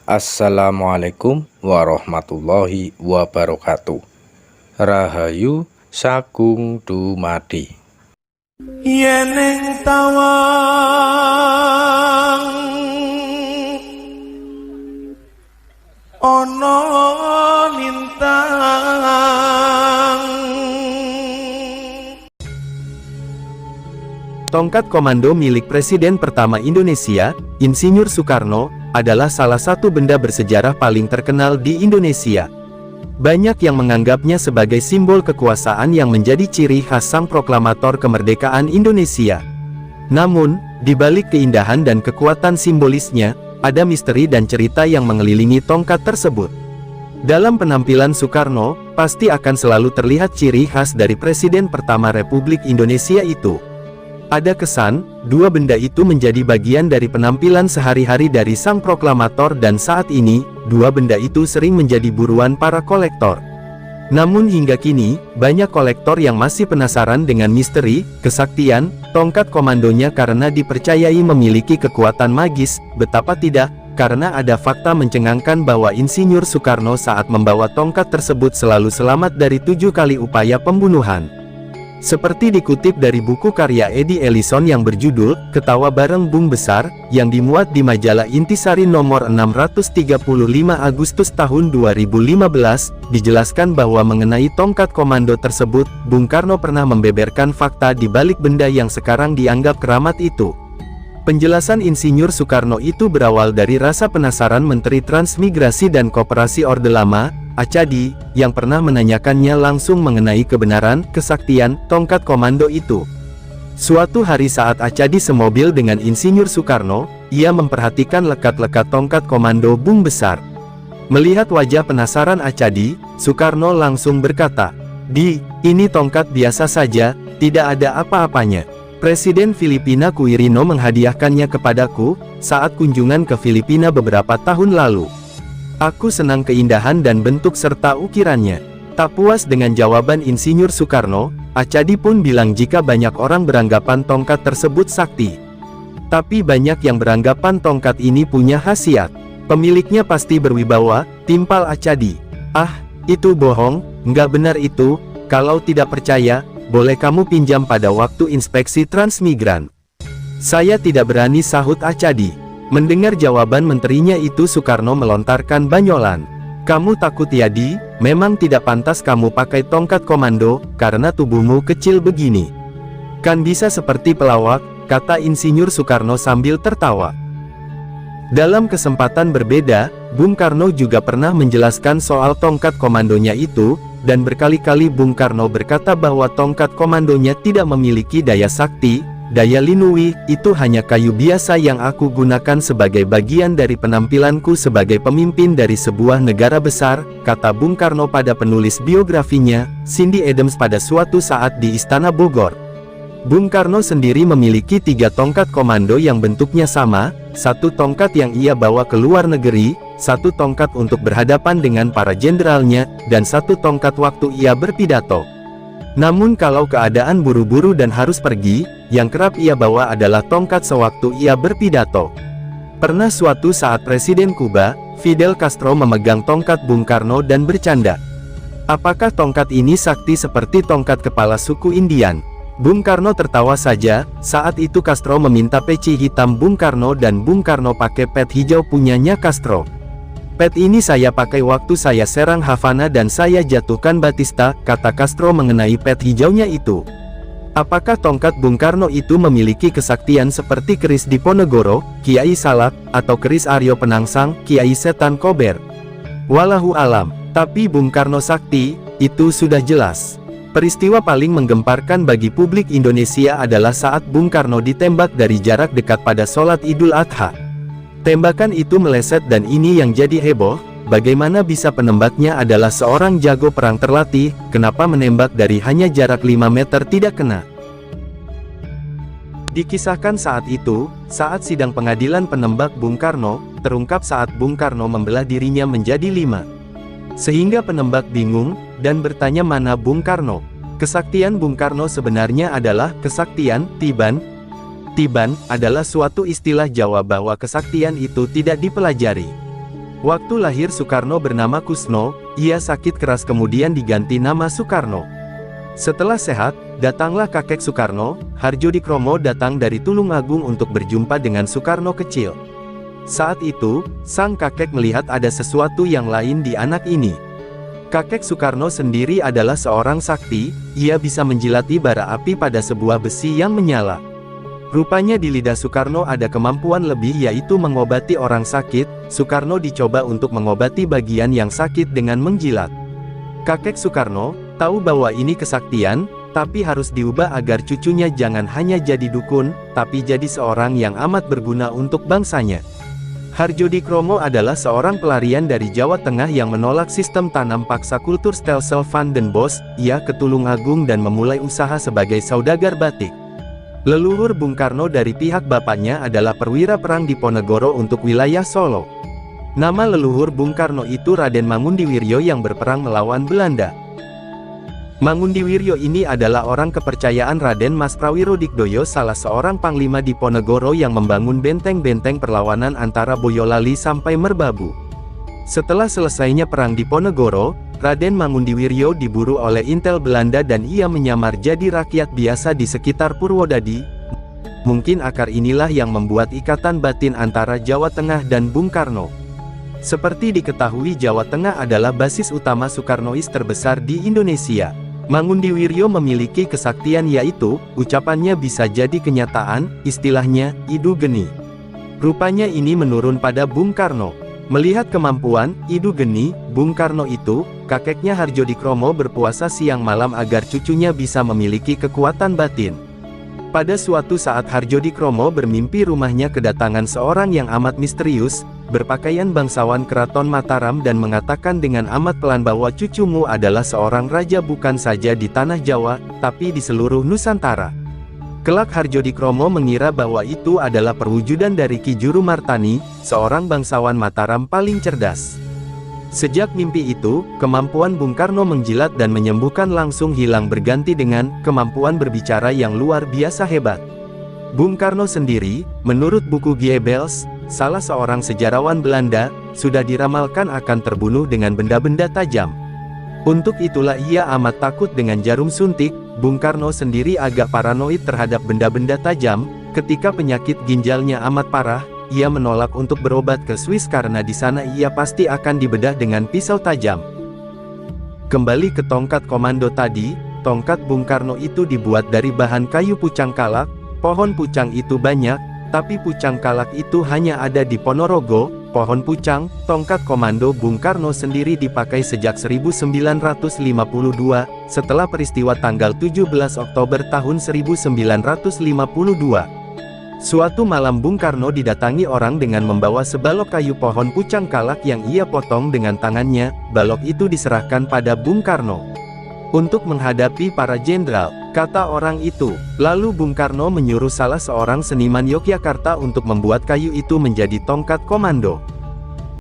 Assalamualaikum warahmatullahi wabarakatuh. Rahayu Sakung Dumadi. Yeneng tawang ono lintang. Tongkat komando milik Presiden pertama Indonesia, Insinyur Soekarno, adalah salah satu benda bersejarah paling terkenal di Indonesia. Banyak yang menganggapnya sebagai simbol kekuasaan yang menjadi ciri khas sang proklamator kemerdekaan Indonesia. Namun, di balik keindahan dan kekuatan simbolisnya, ada misteri dan cerita yang mengelilingi tongkat tersebut. Dalam penampilan Soekarno, pasti akan selalu terlihat ciri khas dari Presiden pertama Republik Indonesia itu. Ada kesan, dua benda itu menjadi bagian dari penampilan sehari-hari dari sang proklamator dan saat ini, dua benda itu sering menjadi buruan para kolektor. Namun hingga kini, banyak kolektor yang masih penasaran dengan misteri, kesaktian, tongkat komandonya karena dipercayai memiliki kekuatan magis. Betapa tidak, karena ada fakta mencengangkan bahwa Insinyur Soekarno saat membawa tongkat tersebut selalu selamat dari 7 kali upaya pembunuhan. Seperti dikutip dari buku karya Eddie Ellison yang berjudul, Ketawa Bareng Bung Besar, yang dimuat di majalah Intisari nomor 635 Agustus tahun 2015, dijelaskan bahwa mengenai tongkat komando tersebut, Bung Karno pernah membeberkan fakta di balik benda yang sekarang dianggap keramat itu. Penjelasan Insinyur Soekarno itu berawal dari rasa penasaran Menteri Transmigrasi dan Koperasi Orde Lama, Achadi, yang pernah menanyakannya langsung mengenai kebenaran, kesaktian, tongkat komando itu. Suatu hari saat Achadi semobil dengan Insinyur Soekarno, ia memperhatikan lekat-lekat tongkat komando Bung Besar. Melihat wajah penasaran Achadi, Soekarno langsung berkata, ini tongkat biasa saja, tidak ada apa-apanya. Presiden Filipina Quirino menghadiahkannya kepadaku, saat kunjungan ke Filipina beberapa tahun lalu. Aku senang keindahan dan bentuk serta ukirannya. Tak puas dengan jawaban Insinyur Soekarno, Achadi pun bilang jika banyak orang beranggapan tongkat tersebut sakti. Tapi banyak yang beranggapan tongkat ini punya khasiat. Pemiliknya pasti berwibawa, timpal Achadi. Ah, itu bohong, nggak benar itu, kalau tidak percaya, boleh kamu pinjam pada waktu inspeksi transmigran. Saya tidak berani, sahut Achadi. Mendengar jawaban menterinya itu Soekarno melontarkan banyolan. Kamu takut ya memang tidak pantas kamu pakai tongkat komando, karena tubuhmu kecil begini. Kan bisa seperti pelawak, kata Insinyur Soekarno sambil tertawa. Dalam kesempatan berbeda, Bung Karno juga pernah menjelaskan soal tongkat komandonya itu, dan berkali-kali Bung Karno berkata bahwa tongkat komandonya tidak memiliki daya sakti, daya linui, itu hanya kayu biasa yang aku gunakan sebagai bagian dari penampilanku sebagai pemimpin dari sebuah negara besar, kata Bung Karno pada penulis biografinya, Cindy Adams pada suatu saat di Istana Bogor. Bung Karno sendiri memiliki 3 tongkat komando yang bentuknya sama, 1 tongkat yang ia bawa ke luar negeri, 1 tongkat untuk berhadapan dengan para jenderalnya, dan 1 tongkat waktu ia berpidato. Namun kalau keadaan buru-buru dan harus pergi, yang kerap ia bawa adalah tongkat sewaktu ia berpidato. Pernah suatu saat Presiden Kuba, Fidel Castro memegang tongkat Bung Karno dan bercanda. Apakah tongkat ini sakti seperti tongkat kepala suku Indian? Bung Karno tertawa saja. Saat itu Castro meminta peci hitam Bung Karno dan Bung Karno pakai pet hijau punyanya Castro. Pet ini saya pakai waktu saya serang Havana dan saya jatuhkan Batista, kata Castro mengenai pet hijaunya itu. Apakah tongkat Bung Karno itu memiliki kesaktian seperti keris Diponegoro, Kiai Salak, atau keris Aryo Penangsang, Kiai Setan Kober? Wallahu alam, tapi Bung Karno sakti, itu sudah jelas. Peristiwa paling menggemparkan bagi publik Indonesia adalah saat Bung Karno ditembak dari jarak dekat pada sholat Idul Adha. Tembakan itu meleset dan ini yang jadi heboh, bagaimana bisa penembaknya adalah seorang jago perang terlatih, kenapa menembak dari hanya jarak 5 meter tidak kena? Dikisahkan saat itu, saat sidang pengadilan penembak Bung Karno, terungkap saat Bung Karno membelah dirinya menjadi 5. Sehingga penembak bingung, dan bertanya mana Bung Karno. Kesaktian Bung Karno sebenarnya adalah kesaktian, tiban. Tiban adalah suatu istilah Jawa bahwa kesaktian itu tidak dipelajari. Waktu lahir Soekarno bernama Kusno, ia sakit keras kemudian diganti nama Soekarno. Setelah sehat, datanglah kakek Soekarno, Hardjodikromo datang dari Tulungagung untuk berjumpa dengan Soekarno kecil. Saat itu, sang kakek melihat ada sesuatu yang lain di anak ini. Kakek Soekarno sendiri adalah seorang sakti, ia bisa menjilati bara api pada sebuah besi yang menyala. Rupanya di lidah Soekarno ada kemampuan lebih yaitu mengobati orang sakit. Soekarno dicoba untuk mengobati bagian yang sakit dengan menjilat. Kakek Soekarno tahu bahwa ini kesaktian, tapi harus diubah agar cucunya jangan hanya jadi dukun, tapi jadi seorang yang amat berguna untuk bangsanya. Hardjodikromo adalah seorang pelarian dari Jawa Tengah yang menolak sistem tanam paksa kultur stelsel Van den Bosch. Ia ke Tulungagung dan memulai usaha sebagai saudagar batik. Leluhur Bung Karno dari pihak bapaknya adalah perwira perang Diponegoro untuk wilayah Solo. Nama leluhur Bung Karno itu Raden Mangundiwiryo yang berperang melawan Belanda. Mangundiwiryo ini adalah orang kepercayaan Raden Mas Prawirodikdoyo, salah seorang panglima Diponegoro yang membangun benteng-benteng perlawanan antara Boyolali sampai Merbabu. Setelah selesainya perang Diponegoro, Raden Mangundiwiryo diburu oleh intel Belanda dan ia menyamar jadi rakyat biasa di sekitar Purwodadi. Mungkin akar inilah yang membuat ikatan batin antara Jawa Tengah dan Bung Karno. Seperti diketahui, Jawa Tengah adalah basis utama Soekarnois terbesar di Indonesia. Mangundiwiryo memiliki kesaktian yaitu, ucapannya bisa jadi kenyataan, istilahnya, idu geni. Rupanya ini menurun pada Bung Karno. Melihat kemampuan, idu geni, Bung Karno itu, kakeknya Hardjodikromo berpuasa siang malam agar cucunya bisa memiliki kekuatan batin. Pada suatu saat Hardjodikromo bermimpi rumahnya kedatangan seorang yang amat misterius, berpakaian bangsawan keraton Mataram dan mengatakan dengan amat pelan bahwa cucumu adalah seorang raja bukan saja di tanah Jawa, tapi di seluruh Nusantara. Kelak Hardjodikromo mengira bahwa itu adalah perwujudan dari Ki Juru Martani, seorang bangsawan Mataram paling cerdas. Sejak mimpi itu, kemampuan Bung Karno menjilat dan menyembuhkan langsung hilang berganti dengan kemampuan berbicara yang luar biasa hebat. Bung Karno sendiri, menurut buku Goebbels, salah seorang sejarawan Belanda, sudah diramalkan akan terbunuh dengan benda-benda tajam. Untuk itulah ia amat takut dengan jarum suntik. Bung Karno sendiri agak paranoid terhadap benda-benda tajam. Ketika penyakit ginjalnya amat parah, ia menolak untuk berobat ke Swiss karena di sana ia pasti akan dibedah dengan pisau tajam. Kembali ke tongkat komando tadi, tongkat Bung Karno itu dibuat dari bahan kayu pucang kalak. Pohon pucang itu banyak, tapi pucang kalak itu hanya ada di Ponorogo. Pohon pucang, tongkat komando Bung Karno sendiri dipakai sejak 1952, setelah peristiwa tanggal 17 Oktober tahun 1952. Suatu malam Bung Karno didatangi orang dengan membawa sebalok kayu pohon pucang kalak yang ia potong dengan tangannya. Balok itu diserahkan pada Bung Karno untuk menghadapi para jenderal, kata orang itu. Lalu Bung Karno menyuruh salah seorang seniman Yogyakarta untuk membuat kayu itu menjadi tongkat komando.